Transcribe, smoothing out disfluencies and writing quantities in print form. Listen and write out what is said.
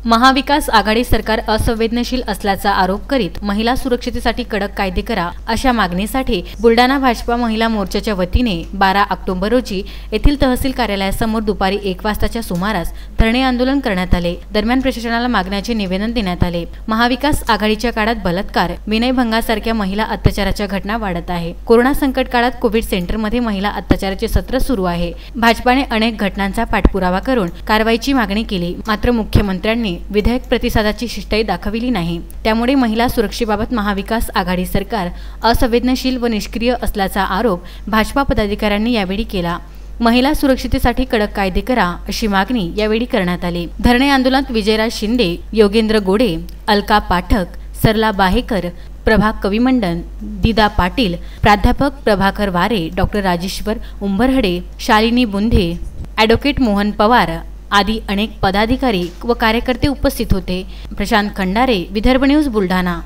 महाविकास आघाडी सरकार असंवेदनशील असल्याचा आरोप करीत महिला सुरक्षतेसाठी कडक कायदे करा अशा मागणीसाठी बुलढाणा भाजपा महिला मोर्चाच्या वतीने 12 ऑक्टोबर रोजी येथील तहसील कार्यालयासमोर दुपारी 1 वाजताच्या सुमारास धरणे आंदोलन करण्यात आले। दरम्यान प्रशासनाला मागण्याचे निवेदन देण्यात आले। महाविकास आघाडीच्या काळात बलात्कार, विनयभंगासारख्या महिला अत्याचाराच्या घटना वाढत आहे। कोरोना संकट काळात कोविड सेंटरमध्ये महिला अत्याचाराचे सत्र सुरू आहे। भाजपाने अनेक घटनांचा पाठपुरावा करून कारवाईची मागणी केली, मात्र मुख्यमंत्र्यांनी विधेयक प्रतिसादाची शिष्टाई दाखविली नाही। त्यामुळे महिला सुरक्षेबाबत महाविकास आघाडी सरकार असंवेदनशील व निष्क्रिय असल्याचा आरोप भाजपा पदाधिकाऱ्यांनी यावेळी केला। महिला सुरक्षतेसाठी कडक कायदे करा अशी मागणी यावेळी करण्यात आली। धरणे आंदोलनात विजयराज शिंदे, योगेंद्र गोडे, अलका पाठक, सरला बाहेकर, प्रभा कविमंडन, दीदा पाटील, प्राध्यापक प्रभाकर वारे, डॉक्टर राजेश्वर उंबरहडे, शालिनी बुंधे, ॲडव्होकेट मोहन पवार आदी अनेक पदाधिकारी व कार्यकर्ते उपस्थित होते। प्रशांत खंडारे, विदर्भ न्यूज, बुलढाणा।